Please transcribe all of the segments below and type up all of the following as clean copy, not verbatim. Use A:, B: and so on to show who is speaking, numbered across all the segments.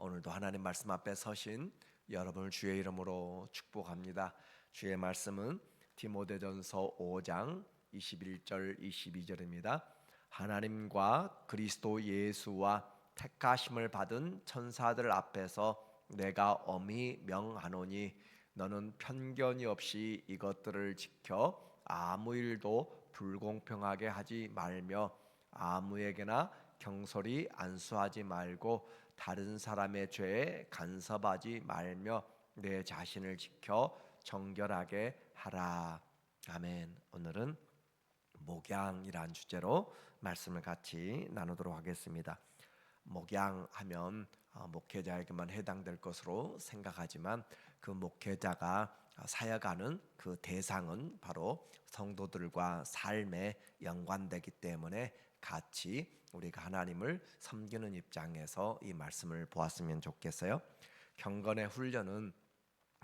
A: 오늘도 하나님 말씀 앞에 서신 여러분을 주의 이름으로 축복합니다. 주의 말씀은 디모데전서 5장 21절 22절입니다. 하나님과 그리스도 예수와 택하심을 받은 천사들 앞에서 내가 엄히 명하노니 너는 편견이 없이 이것들을 지켜 아무 일도 불공평하게 하지 말며 아무에게나 경솔히 안수하지 말고 다른 사람의 죄에 간섭하지 말며 내 자신을 지켜 정결하게 하라. 아멘. 오늘은 목양이란 주제로 말씀을 같이 나누도록 하겠습니다. 목양하면 목회자에게만 해당될 것으로 생각하지만 그 목회자가 사역하는 그 대상은 바로 성도들과 삶에 연관되기 때문에 같이 우리가 하나님을 섬기는 입장에서 이 말씀을 보았으면 좋겠어요. 경건의 훈련은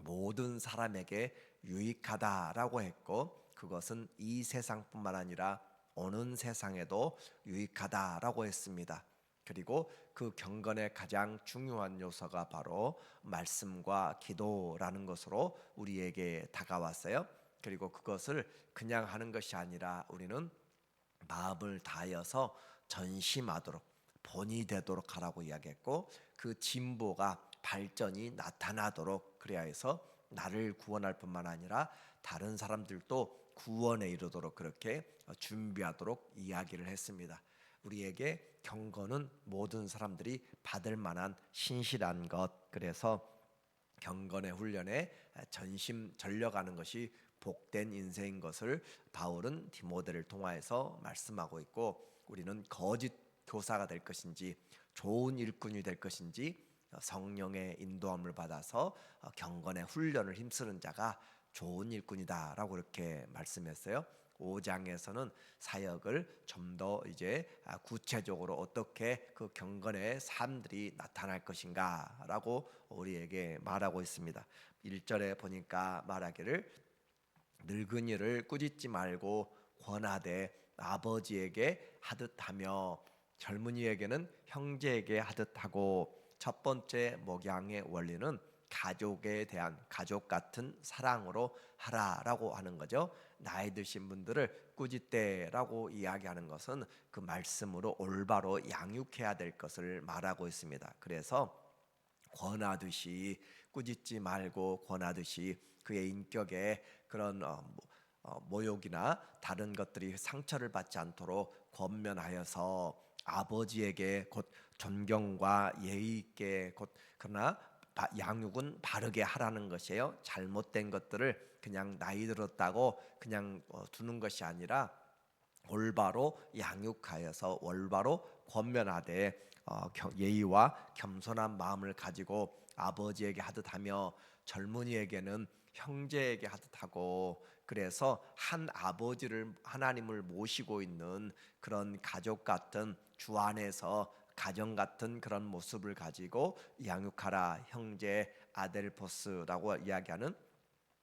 A: 모든 사람에게 유익하다라고 했고 그것은 이 세상뿐만 아니라 오는 세상에도 유익하다라고 했습니다. 그리고 그 경건의 가장 중요한 요소가 바로 말씀과 기도라는 것으로 우리에게 다가왔어요. 그리고 그것을 그냥 하는 것이 아니라 우리는 마음을 다하여서 전심하도록 본이 되도록 하라고 이야기했고 그 진보가 발전이 나타나도록 그래야 해서 나를 구원할 뿐만 아니라 다른 사람들도 구원에 이르도록 그렇게 준비하도록 이야기를 했습니다. 우리에게 경건은 모든 사람들이 받을 만한 신실한 것, 그래서 경건의 훈련에 전심전력하는 것이 복된 인생인 것을 바울은 디모데를 통하여서 말씀하고 있고, 우리는 거짓 교사가 될 것인지 좋은 일꾼이 될 것인지 성령의 인도함을 받아서 경건의 훈련을 힘쓰는 자가 좋은 일꾼이다라고 이렇게 말씀했어요. 5장에서는 사역을 좀 더 이제 구체적으로 어떻게 그 경건의 삶들이 나타날 것인가라고 우리에게 말하고 있습니다. 1절에 보니까 말하기를 늙은이를 꾸짖지 말고 권하되 아버지에게 하듯하며 젊은이에게는 형제에게 하듯하고, 첫 번째 목양의 원리는 가족에 대한 가족 같은 사랑으로 하라라고 하는 거죠. 나이 드신 분들을 꾸짖대라고 이야기하는 것은 그 말씀으로 올바로 양육해야 될 것을 말하고 있습니다. 그래서 권하듯이 꾸짖지 말고 권하듯이 그의 인격에 그런 모욕이나 다른 것들이 상처를 받지 않도록 권면하여서 아버지에게 곧 존경과 예의 있게 곧 그러나 양육은 바르게 하라는 것이에요. 잘못된 것들을 그냥 나이 들었다고 그냥 두는 것이 아니라 올바로 양육하여서 올바로 권면하되 예의와 겸손한 마음을 가지고 아버지에게 하듯하며 젊은이에게는 형제에게 하듯하고, 그래서 한 아버지를 하나님을 모시고 있는 그런 가족 같은 주 안에서 가정 같은 그런 모습을 가지고 양육하라. 형제 아델포스라고 이야기하는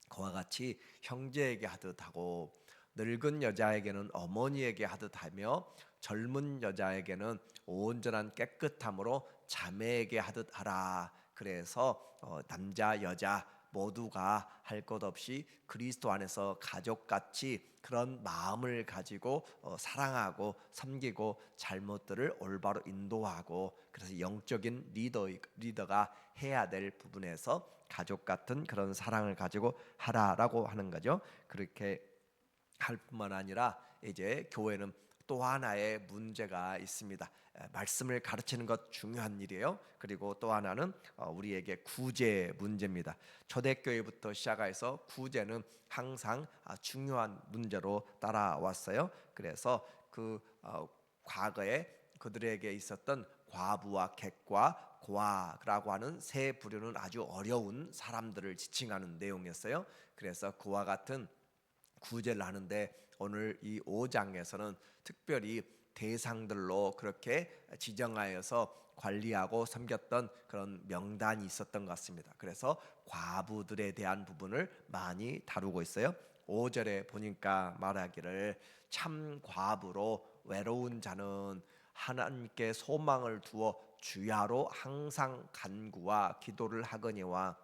A: 그와 같이 형제에게 하듯하고, 늙은 여자에게는 어머니에게 하듯하며 젊은 여자에게는 온전한 깨끗함으로 자매에게 하듯하라. 그래서 남자 여자 모두가 할 것 없이 그리스도 안에서 가족같이 그런 마음을 가지고 사랑하고 섬기고 잘못들을 올바로 인도하고, 그래서 영적인 리더가 해야 될 부분에서 가족 같은 그런 사랑을 가지고 하라라고 하는 거죠. 그렇게 할 뿐만 아니라 이제 교회는 또 하나의 문제가 있습니다. 말씀을 가르치는 것 중요한 일이에요. 그리고 또 하나는 우리에게 구제 문제입니다. 초대교회부터 시작해서 구제는 항상 중요한 문제로 따라왔어요. 그래서 그 과거에 그들에게 있었던 과부와 객과 고아라고 하는 세 부류는 아주 어려운 사람들을 지칭하는 내용이었어요. 그래서 그와 같은 구제를 하는데 오늘 이 5장에서는 특별히 대상들로 그렇게 지정하여서 관리하고 섬겼던 그런 명단이 있었던 것 같습니다. 그래서 과부들에 대한 부분을 많이 다루고 있어요. 5절에 보니까 말하기를 참 과부로 외로운 자는 하나님께 소망을 두어 주야로 항상 간구와 기도를 하거니와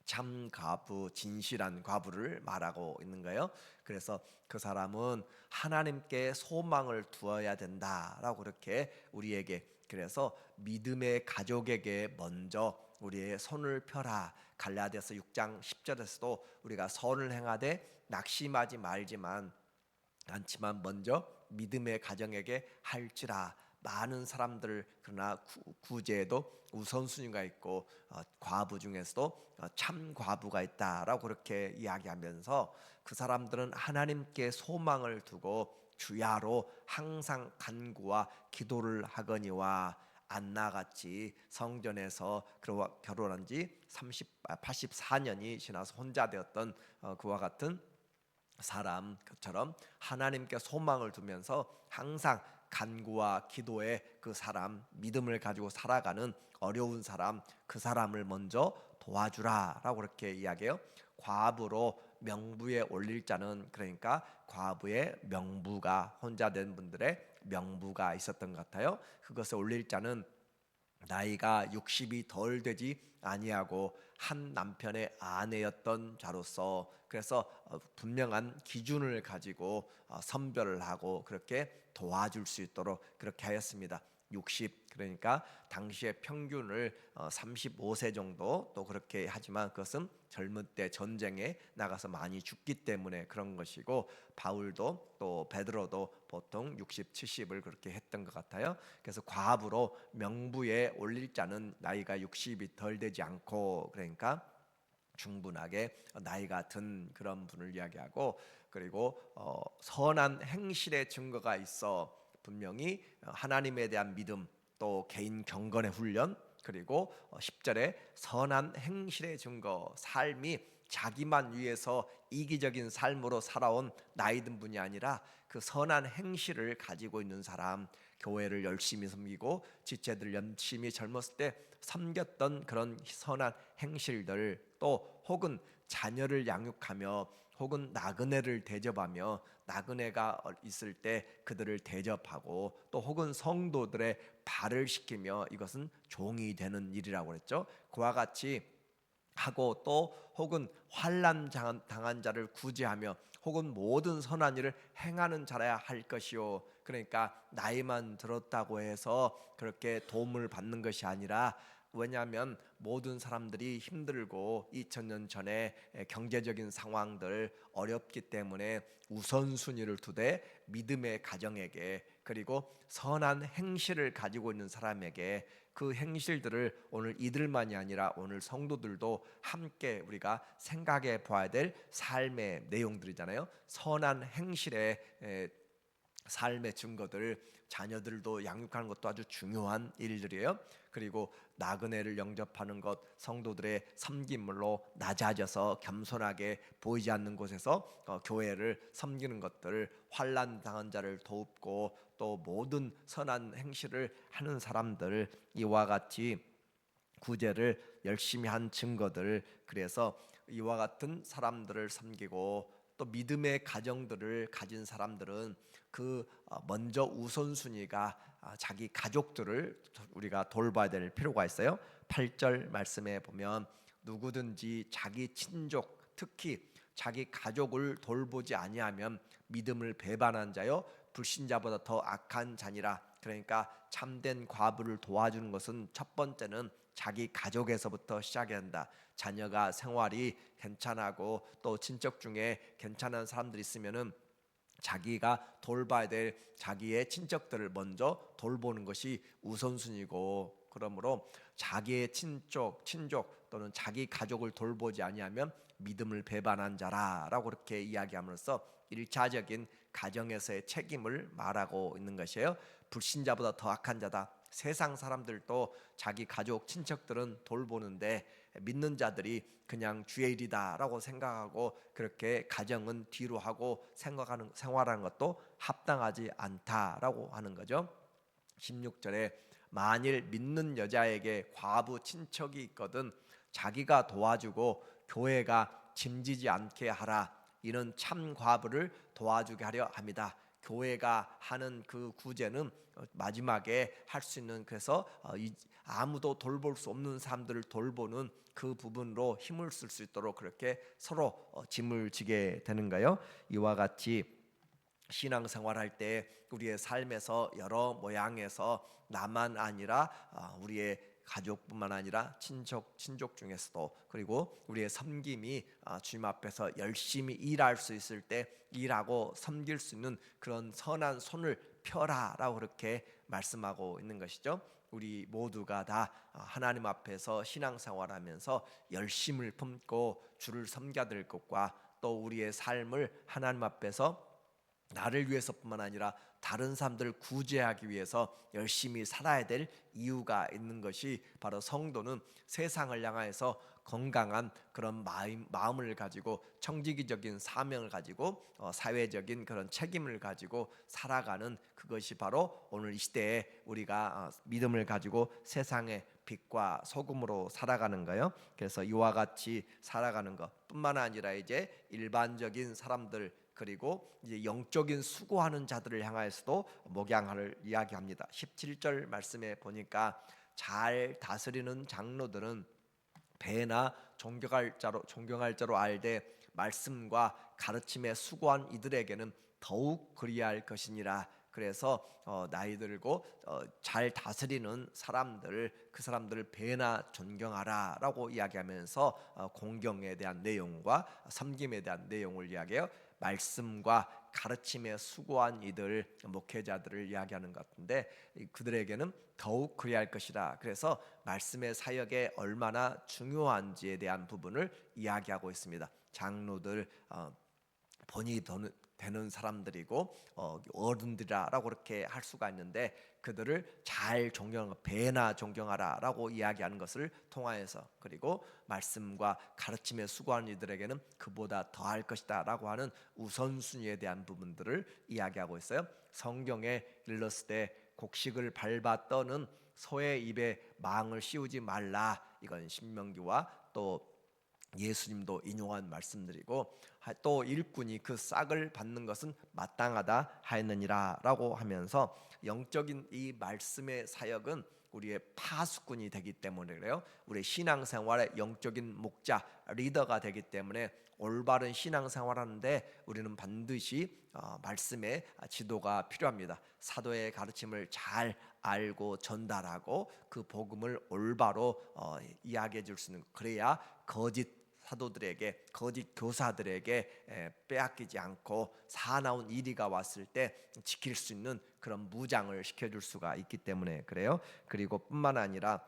A: 참 과부, 진실한 과부를 말하고 있는 거예요. 그래서 그 사람은 하나님께 소망을 두어야 된다라고 그렇게 우리에게, 그래서 믿음의 가족에게 먼저 우리의 손을 펴라. 갈라디아서 6장 10절에서도 우리가 선을 행하되 낙심하지 말지만 않지만 먼저 믿음의 가정에게 할지라. 많은 사람들, 그러나 구제에도 우선순위가 있고 과부 중에서도 참 과부가 있다라고 그렇게 이야기하면서 그 사람들은 하나님께 소망을 두고 주야로 항상 간구와 기도를 하거니와, 안나같이 성전에서 결혼한 지 84년이 지나서 혼자 되었던 그와 같은 사람처럼 하나님께 소망을 두면서 항상 간구와 기도에 그 사람, 믿음을 가지고 살아가는 어려운 사람, 그 사람을 먼저 도와주라라고 그렇게 이야기해요. 과부로 명부에 올릴 자는, 그러니까 과부의 명부가, 혼자 된 분들의 명부가 있었던 것 같아요. 그것을 올릴 자는 나이가 60이 덜 되지 아니하고 한 남편의 아내였던 자로서, 그래서 분명한 기준을 가지고 선별을 하고 그렇게 도와줄 수 있도록 그렇게 하였습니다. 60, 그러니까 당시의 평균을 35세 정도 또 그렇게 하지만 그것은 젊은 때 전쟁에 나가서 많이 죽기 때문에 그런 것이고, 바울도 또 베드로도 보통 60, 70을 그렇게 했던 것 같아요. 그래서 과부로 명부에 올릴 자는 나이가 60이 덜 되지 않고, 그러니까 충분하게 나이가 든 그런 분을 이야기하고, 그리고 선한 행실의 증거가 있어 분명히 하나님에 대한 믿음, 또 개인 경건의 훈련, 그리고 10절에 선한 행실의 증거, 삶이 자기만 위해서 이기적인 삶으로 살아온 나이 든 분이 아니라 그 선한 행실을 가지고 있는 사람, 교회를 열심히 섬기고 지체들 열심히 젊었을 때 섬겼던 그런 선한 행실들, 또 혹은 자녀를 양육하며 혹은 나그네를 대접하며 나그네가 있을 때 그들을 대접하고, 또 혹은 성도들의 발을 씻기며, 이것은 종이 되는 일이라고 그랬죠. 그와 같이 하고, 또 혹은 환난 당한 자를 구제하며 혹은 모든 선한 일을 행하는 자라야 할 것이요. 그러니까 나이만 들었다고 해서 그렇게 도움을 받는 것이 아니라, 왜냐하면 모든 사람들이 힘들고 2000년 전에 경제적인 상황들 어렵기 때문에 우선순위를 두되 믿음의 가정에게, 그리고 선한 행실을 가지고 있는 사람에게 그 행실들을 오늘 이들만이 아니라 오늘 성도들도 함께 우리가 생각해 봐야 될 삶의 내용들이잖아요. 선한 행실의 삶의 증거들, 자녀들도 양육하는 것도 아주 중요한 일들이에요. 그리고 나그네를 영접하는 것, 성도들의 섬김물로 낮아져서 겸손하게 보이지 않는 곳에서 교회를 섬기는 것들, 환난 당한 자를 돕고 또 모든 선한 행실을 하는 사람들, 이와 같이 구제를 열심히 한 증거들, 그래서 이와 같은 사람들을 섬기고 또 믿음의 가정들을 가진 사람들은 그 먼저 우선순위가 자기 가족들을 우리가 돌봐야 될 필요가 있어요. 8절 말씀에 보면 누구든지 자기 친족, 특히 자기 가족을 돌보지 아니하면 믿음을 배반한 자요 불신자보다 더 악한 자니라. 그러니까 참된 과부를 도와주는 것은 첫 번째는 자기 가족에서부터 시작해야 한다. 자녀가 생활이 괜찮고 또 친척 중에 괜찮은 사람들이 있으면은 자기가 돌봐야 될 자기의 친척들을 먼저 돌보는 것이 우선순위고, 그러므로 자기의 친족 또는 자기 가족을 돌보지 아니하면 믿음을 배반한 자라라고 그렇게 이야기함으로써 1차적인 가정에서의 책임을 말하고 있는 것이에요. 불신자보다 더 악한 자다. 세상 사람들도 자기 가족 친척들은 돌보는데 믿는 자들이 그냥 주의 일이다라고 생각하고 그렇게 가정은 뒤로 하고 생활하는 것도 합당하지 않다라고 하는 거죠. 16절에 만일 믿는 여자에게 과부 친척이 있거든 자기가 도와주고 교회가 짐지지 않게 하라. 이는 참 과부를 도와주게 하려 합니다. 교회가 하는 그 구제는 마지막에 할 수 있는, 그래서 아무도 돌볼 수 없는 사람들을 돌보는 그 부분으로 힘을 쓸 수 있도록 그렇게 서로 짐을 지게 되는 거예요. 이와 같이 신앙생활할 때 우리의 삶에서 여러 모양에서 나만 아니라 우리의 가족뿐만 아니라 친족 중에서도, 그리고 우리의 섬김이 주님 앞에서 열심히 일할 수 있을 때 일하고 섬길 수 있는 그런 선한 손을 펴라라고 그렇게 말씀하고 있는 것이죠. 우리 모두가 다 하나님 앞에서 신앙생활하면서 열심을 품고 주를 섬겨야 될 것과, 또 우리의 삶을 하나님 앞에서 나를 위해서뿐만 아니라 다른 사람들을 구제하기 위해서 열심히 살아야 될 이유가 있는 것이, 바로 성도는 세상을 향해서 건강한 그런 마음을 가지고 청지기적인 사명을 가지고 사회적인 그런 책임을 가지고 살아가는, 그것이 바로 오늘 이 시대에 우리가 믿음을 가지고 세상의 빛과 소금으로 살아가는 거예요. 그래서 이와 같이 살아가는 것뿐만 아니라 이제 일반적인 사람들, 그리고 이제 영적인 수고하는 자들을 향하여서도 목양을 이야기합니다. 17절 말씀에 보니까 잘 다스리는 장로들은 배나 존경할 자로 알되 말씀과 가르침에 수고한 이들에게는 더욱 그리할 것이니라. 그래서 나이 들고 잘 다스리는 사람들, 그 사람들을 배나 존경하라라고 이야기하면서 공경에 대한 내용과 섬김에 대한 내용을 이야기해요. 말씀과 가르침에 수고한 이들, 목회자들을 이야기하는 것 같은데, 그들에게는 더욱 그리할 것이라. 그래서 말씀의 사역에 얼마나 중요한지에 대한 부분을 이야기하고 있습니다. 장로들 본이 되는 사람들이고 어른들이라고 그렇게 할 수가 있는데, 그들을 잘 배나 존경하라라고 이야기하는 것을 통하여서, 그리고 말씀과 가르침에 수고하는 이들에게는 그보다 더할 것이다라고 하는 우선순위에 대한 부분들을 이야기하고 있어요. 성경에 일렀을 때 곡식을 밟아 떠는 소의 입에 망을 씌우지 말라, 이건 신명기와 또 예수님도 인용한 말씀드리고, 또 일꾼이 그 싹을 받는 것은 마땅하다 하였느니라라고 하면서, 영적인 이 말씀의 사역은 우리의 파수꾼이 되기 때문에 그래요. 우리의 신앙생활의 영적인 목자, 리더가 되기 때문에 올바른 신앙생활하는데 우리는 반드시 말씀의 지도가 필요합니다. 사도의 가르침을 잘 알고 전달하고 그 복음을 올바로 이야기해 줄 수 있는, 그래야 거짓 사도들에게, 거짓 교사들에게 빼앗기지 않고 사나운 이리가 왔을 때 지킬 수 있는 그런 무장을 시켜줄 수가 있기 때문에 그래요. 그리고 뿐만 아니라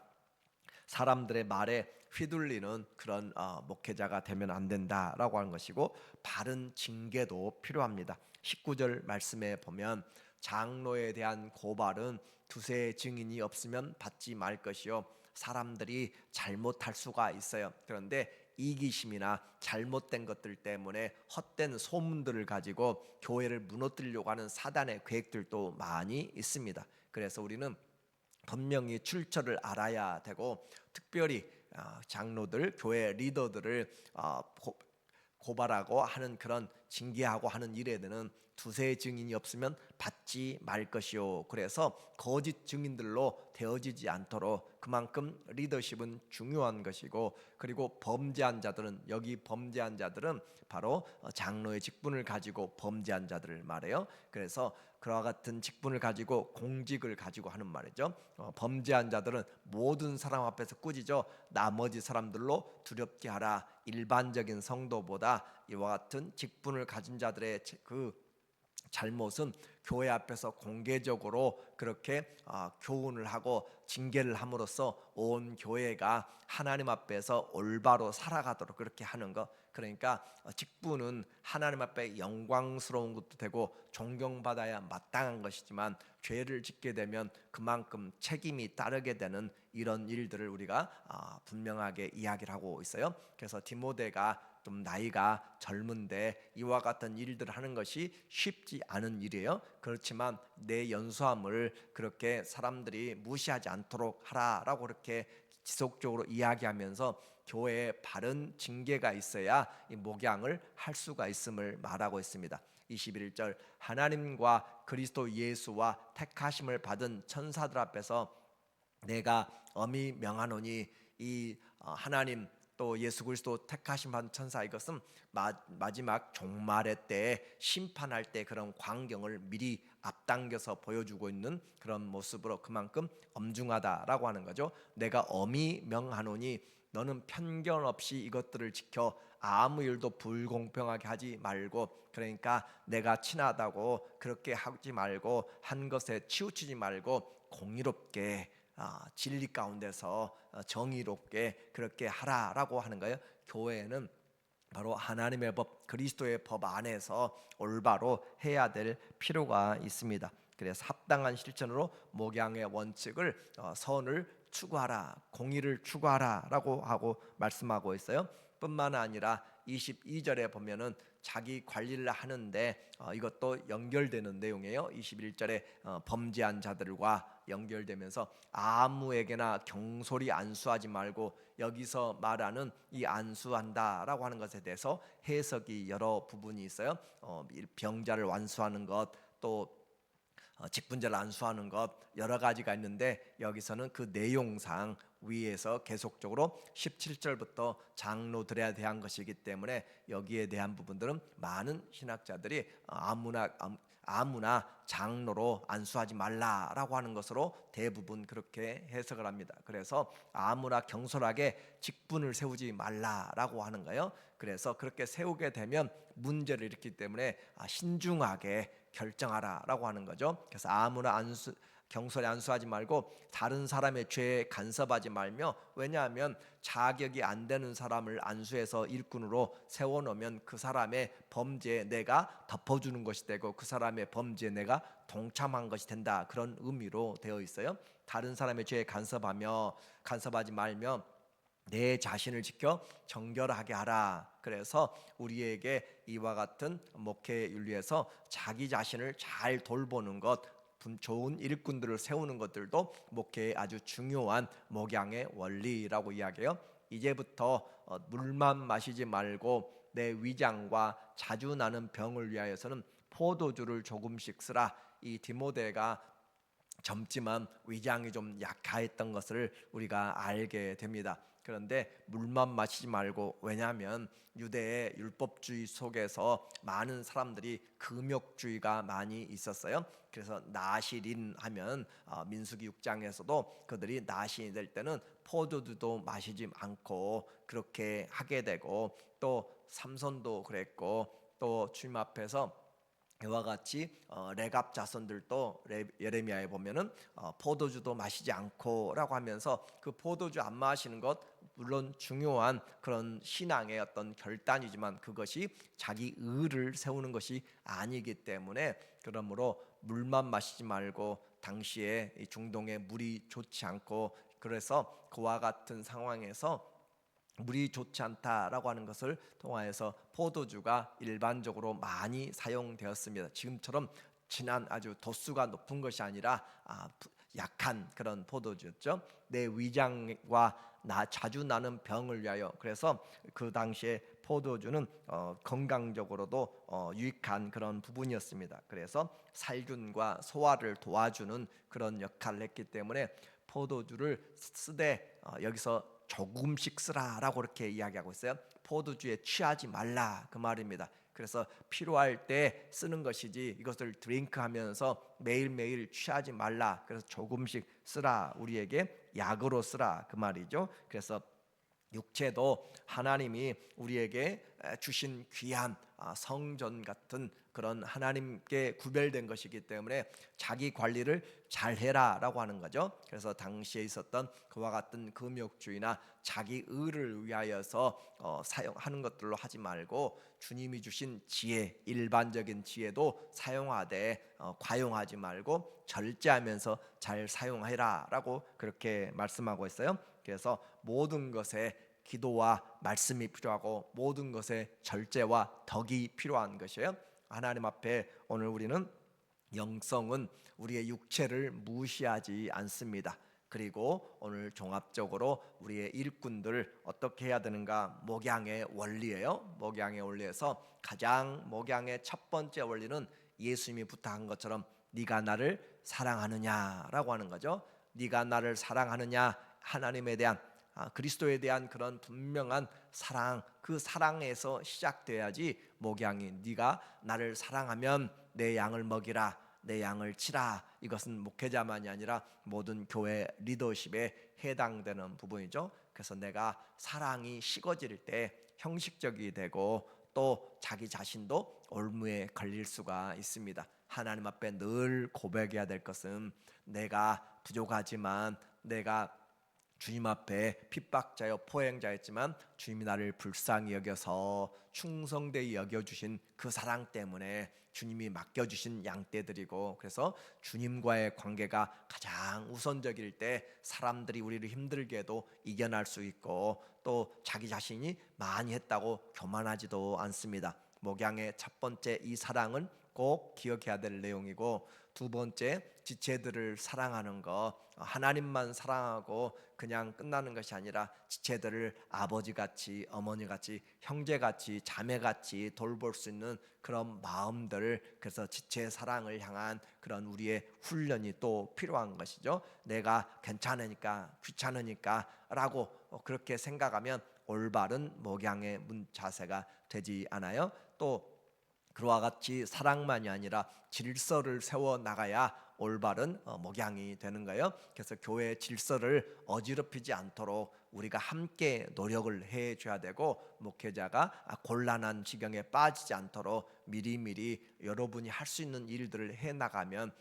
A: 사람들의 말에 휘둘리는 그런 목회자가 되면 안 된다라고 하는 것이고, 바른 징계도 필요합니다. 19절 말씀에 보면 장로에 대한 고발은 두세 증인이 없으면 받지 말 것이요, 사람들이 잘못할 수가 있어요. 그런데 이기심이나 잘못된 것들 때문에 헛된 소문들을 가지고 교회를 무너뜨리려고 하는 사단의 계획들도 많이 있습니다. 그래서 우리는 분명히 출처를 알아야 되고, 특별히 장로들, 교회 리더들을 고발하고 하는, 그런 징계하고 하는 일에는 두세 증인이 없으면 받지 말 것이요. 그래서 거짓 증인들로 되어지지 않도록 그만큼 리더십은 중요한 것이고, 그리고 범죄한 자들은, 여기 범죄한 자들은 바로 장로의 직분을 가지고 범죄한 자들을 말해요. 그래서 그와 같은 직분을 가지고 공직을 가지고 하는 말이죠. 범죄한 자들은 모든 사람 앞에서 꾸짖어 나머지 사람들로 두렵게 하라. 일반적인 성도보다 이와 같은 직분을 가진 자들의 그 잘못은 교회 앞에서 공개적으로 그렇게 교훈을 하고 징계를 함으로써 온 교회가 하나님 앞에서 올바로 살아가도록 그렇게 하는 것. 그러니까 직분은 하나님 앞에 영광스러운 것도 되고 존경받아야 마땅한 것이지만, 죄를 짓게 되면 그만큼 책임이 따르게 되는 이런 일들을 우리가 분명하게 이야기를 하고 있어요. 그래서 디모데가 좀 나이가 젊은데 이와 같은 일들을 하는 것이 쉽지 않은 일이에요. 그렇지만 내 연수함을 그렇게 사람들이 무시하지 않도록 하라라고 그렇게 지속적으로 이야기하면서 교회에 바른 징계가 있어야 이 목양을 할 수가 있음을 말하고 있습니다. 21절 하나님과 그리스도 예수와 택하심을 받은 천사들 앞에서 내가 엄히 명하노니 이 하나님 또 예수 그리스도 택하심 받은 천사 이것은 마지막 종말의 때에 심판할 때 그런 광경을 미리 앞당겨서 보여주고 있는 그런 모습으로 그만큼 엄중하다라고 하는 거죠. 내가 엄히 명하노니 너는 편견 없이 이것들을 지켜 아무 일도 불공평하게 하지 말고, 그러니까 내가 친하다고 그렇게 하지 말고 한 것에 치우치지 말고 공의롭게 진리 가운데서 정의롭게 그렇게 하라라고 하는 거예요. 교회는 바로 하나님의 법, 그리스도의 법 안에서 올바로 해야 될 필요가 있습니다. 그래서 합당한 실천으로 목양의 원칙을 선을 추구하라, 공의를 추구하라라고 하고 말씀하고 있어요. 뿐만 아니라 22절에 보면은 자기 관리를 하는데 이것도 연결되는 내용이에요. 21절에 범죄한 자들과 연결되면서 아무에게나 경솔히 안수하지 말고, 여기서 말하는 이 안수한다라고 하는 것에 대해서 해석이 여러 부분이 있어요. 병자를 완수하는 것, 또 직분자를 안수하는 것, 여러 가지가 있는데 여기서는 그 내용상 위에서 계속적으로 17절부터 장로들에 대한 것이기 때문에 여기에 대한 부분들은 많은 신학자들이 아무나 장로로 안수하지 말라라고 하는 것으로 대부분 그렇게 해석을 합니다. 그래서 아무나 경솔하게 직분을 세우지 말라라고 하는 거예요. 그래서 그렇게 세우게 되면 문제를 일으키기 때문에 신중하게 결정하라라고 하는 거죠. 그래서 아무나 경솔히 안수하지 말고 다른 사람의 죄에 간섭하지 말며, 왜냐하면 자격이 안 되는 사람을 안수해서 일꾼으로 세워놓으면 그 사람의 범죄에 내가 덮어주는 것이 되고 그 사람의 범죄에 내가 동참한 것이 된다, 그런 의미로 되어 있어요. 다른 사람의 죄에 간섭하지 말며 내 자신을 지켜 정결하게 하라. 그래서 우리에게 이와 같은 목회 윤리에서 자기 자신을 잘 돌보는 것, 좋은 일꾼들을 세우는 것들도 목회의 아주 중요한 목양의 원리라고 이야기해요. 이제부터 물만 마시지 말고 내 위장과 자주 나는 병을 위하여서는 포도주를 조금씩 쓰라. 이 디모데가 젊지만 위장이 좀 약하였던 것을 우리가 알게 됩니다. 그런데 물만 마시지 말고, 왜냐하면 유대의 율법주의 속에서 많은 사람들이 금욕주의가 많이 있었어요. 그래서 나실인 하면 민수기 6장에서도 그들이 나실이 될 때는 포도주도 마시지 않고 그렇게 하게 되고, 또 삼손도 그랬고, 또 주님 앞에서 이와 같이 레갑 자손들도 예레미야에 보면은 포도주도 마시지 않고라고 하면서 그 포도주 안 마시는 것 물론 중요한 그런 신앙의 어떤 결단이지만 그것이 자기 의를 세우는 것이 아니기 때문에, 그러므로 물만 마시지 말고, 당시에 중동에 물이 좋지 않고, 그래서 그와 같은 상황에서 물이 좋지 않다라고 하는 것을 통하여서 포도주가 일반적으로 많이 사용되었습니다. 지금처럼 진한 아주 도수가 높은 것이 아니라 약한 그런 포도주였죠. 내 위장과 자주 나는 병을 위하여. 그래서 그 당시에 포도주는 건강적으로도 유익한 그런 부분이었습니다. 그래서 살균과 소화를 도와주는 그런 역할을 했기 때문에 포도주를 쓰되 여기서 조금씩 쓰라라고 이렇게 이야기하고 있어요. 포도주에 취하지 말라 그 말입니다. 그래서 필요할 때 쓰는 것이지 이것을 드링크하면서 매일매일 취하지 말라. 그래서 조금씩 쓰라, 우리에게 약으로 쓰라 그 말이죠. 그래서 육체도 하나님이 우리에게 주신 귀한 성전 같은 그런 하나님께 구별된 것이기 때문에 자기 관리를 잘 해라라고 하는 거죠. 그래서 당시에 있었던 그와 같은 금욕주의나 자기 의를 위하여서 사용하는 것들로 하지 말고 주님이 주신 지혜, 일반적인 지혜도 사용하되 과용하지 말고 절제하면서 잘 사용해라라고 그렇게 말씀하고 있어요. 그래서 모든 것에 기도와 말씀이 필요하고 모든 것에 절제와 덕이 필요한 것이에요. 하나님 앞에 오늘 우리는 영성은 우리의 육체를 무시하지 않습니다. 그리고 오늘 종합적으로 우리의 일꾼들 어떻게 해야 되는가, 목양의 원리예요. 목양의 원리에서 가장 목양의 첫 번째 원리는 예수님이 부탁한 것처럼 네가 나를 사랑하느냐라고 하는 거죠. 네가 나를 사랑하느냐, 하나님에 대한 그리스도에 대한 그런 분명한 사랑, 그 사랑에서 시작돼야지 목양이 네가 나를 사랑하면 내 양을 먹이라, 내 양을 치라. 이것은 목회자만이 아니라 모든 교회 리더십에 해당되는 부분이죠. 그래서 내가 사랑이 식어질 때 형식적이 되고 또 자기 자신도 올무에 걸릴 수가 있습니다. 하나님 앞에 늘 고백해야 될 것은 내가 부족하지만, 내가 주님 앞에 핍박자여 포행자였지만 주님이 나를 불쌍히 여겨서 충성되이 여겨주신 그 사랑 때문에 주님이 맡겨주신 양떼들이고, 그래서 주님과의 관계가 가장 우선적일 때 사람들이 우리를 힘들게 해도 이겨낼 수 있고, 또 자기 자신이 많이 했다고 교만하지도 않습니다. 목양의 첫 번째 이 사랑은 꼭 기억해야 될 내용이고, 두 번째 지체들을 사랑하는 것, 하나님만 사랑하고 그냥 끝나는 것이 아니라 지체들을 아버지같이, 어머니같이, 형제같이, 자매같이 돌볼 수 있는 그런 마음들, 그래서 지체 사랑을 향한 그런 우리의 훈련이 또 필요한 것이죠. 내가 괜찮으니까, 귀찮으니까 라고 그렇게 생각하면 올바른 목양의 자세가 되지 않아요. 또 그와 같이 사랑만이 아니라 질서를 세워 나가야 올바른 목양이 되는 거예요. 그래서 교회의 질서를 어지럽히지 않도록 우리가 함께 노력을 해줘야 되고, 목회자가 곤란한 지경에 빠지지 않도록 미리미리 여러분이 할 수 있는 일들을 해나가면,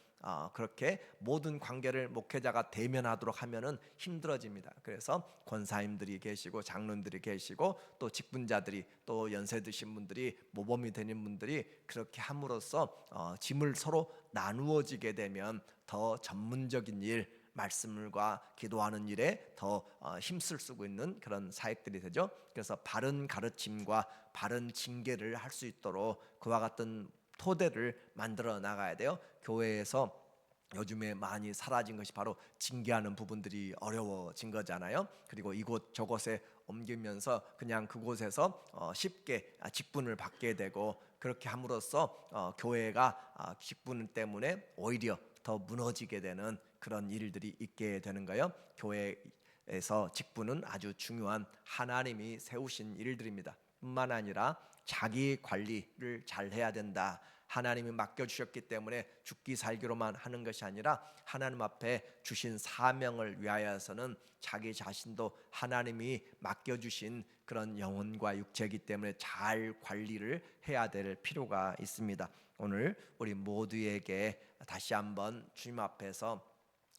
A: 그렇게 모든 관계를 목회자가 대면하도록 하면은 힘들어집니다. 그래서 권사님들이 계시고 장로님들이 계시고 또 직분자들이, 또 연세 드신 분들이, 모범이 되는 분들이 그렇게 함으로써 짐을 서로 나누어지게 되면 더 전문적인 일, 말씀과 기도하는 일에 더 힘쓸 쓰고 있는 그런 사역들이 되죠. 그래서 바른 가르침과 바른 징계를 할 수 있도록 그와 같은 토대를 만들어 나가야 돼요. 교회에서 요즘에 많이 사라진 것이 바로 징계하는 부분들이 어려워진 거잖아요. 그리고 이곳 저곳에 옮기면서 그냥 그곳에서 쉽게 직분을 받게 되고, 그렇게 함으로써 교회가 직분 때문에 오히려 더 무너지게 되는 그런 일들이 있게 되는 거예요. 교회에서 직분은 아주 중요한 하나님이 세우신 일들입니다. 뿐만 아니라 자기 관리를 잘 해야 된다. 하나님이 맡겨주셨기 때문에 죽기 살기로만 하는 것이 아니라 하나님 앞에 주신 사명을 위하여서는 자기 자신도 하나님이 맡겨주신 그런 영혼과 육체이기 때문에 잘 관리를 해야 될 필요가 있습니다. 오늘 우리 모두에게 다시 한번 주님 앞에서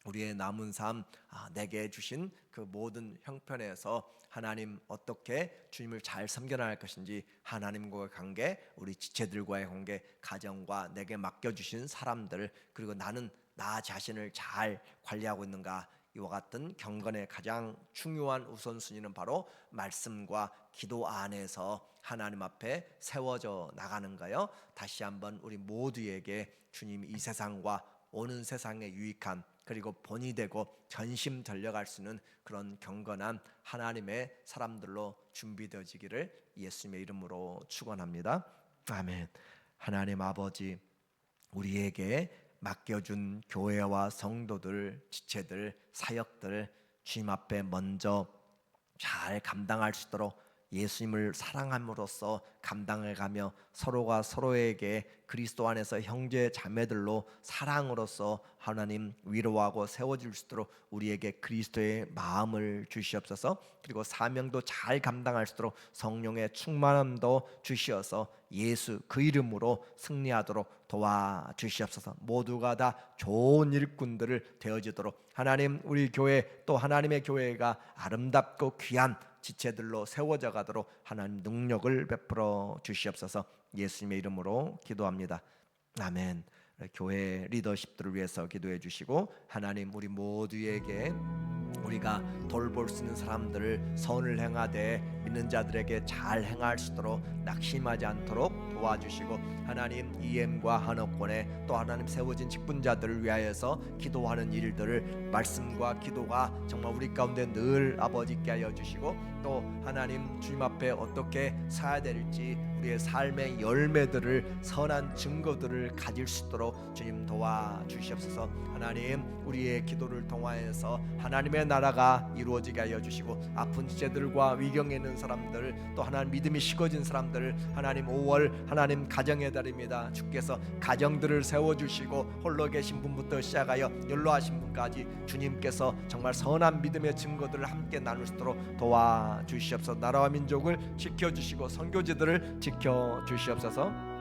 A: 우리의 남은 삶, 내게 주신 그 모든 형편에서 하나님 어떻게 주님을 잘 섬겨나갈 것인지, 하나님과의 관계, 우리 지체들과의 관계, 가정과 내게 맡겨주신 사람들, 그리고 나는 나 자신을 잘 관리하고 있는가, 이와 같은 경건의 가장 중요한 우선순위는 바로 말씀과 기도 안에서 하나님 앞에 세워져 나가는 거예요. 다시 한번 우리 모두에게 주님이 이 세상과 오는 세상에 유익한, 그리고 본이 되고 전심전력할 수 있는 그런 경건한 하나님의 사람들로 준비되어지기를 예수님의 이름으로 축원합니다. 아멘. 하나님 아버지, 우리에게 맡겨준 교회와 성도들, 지체들, 사역들 주님 앞에 먼저 잘 감당할 수 있도록 예수님을 사랑함으로써 감당해가며 서로가 서로에게 그리스도 안에서 형제 자매들로 사랑으로써 하나님 위로하고 세워줄 수 있도록 우리에게 그리스도의 마음을 주시옵소서. 그리고 사명도 잘 감당할 수 있도록 성령의 충만함도 주시어서 예수 그 이름으로 승리하도록 도와주시옵소서. 모두가 다 좋은 일꾼들을 되어지도록 하나님, 우리 교회 또 하나님의 교회가 아름답고 귀한 지체들로 세워져 가도록 하나님 능력을 베풀어 주시옵소서. 예수님의 이름으로 기도합니다. 아멘. 교회 리더십들을 위해서 기도해 주시고, 하나님 우리 모두에게 우리가 돌볼 수 있는 사람들을 선을 행하되 믿는 자들에게 잘 행할 수 있도록 낙심하지 않도록 도와주시고, 하나님 EM과 한옥권에 또 하나님 세워진 직분자들을 위하여서 기도하는 일들을 말씀과 기도가 정말 우리 가운데 늘 아버지께 하여 주시고, 또 하나님 주님 앞에 어떻게 살아야 될지 우리의 삶의 열매들을, 선한 증거들을 가질 수 있도록 주님 도와주시옵소서. 하나님 우리의 기도를 통하여서 하나님의 나라가 이루어지게 하여 주시고, 아픈 지체들과 위경에 있는 사람들, 또 하나님 믿음이 식어진 사람들, 하나님 5월 하나님 가정의 달입니다. 주께서 가정들을 세워주시고 홀로 계신 분부터 시작하여 연로하신 분까지 주님께서 정말 선한 믿음의 증거들을 함께 나눌 수 있도록 도와주시옵소서. 나라와 민족을 지켜주시고 선교지들을 지켜주시옵소서.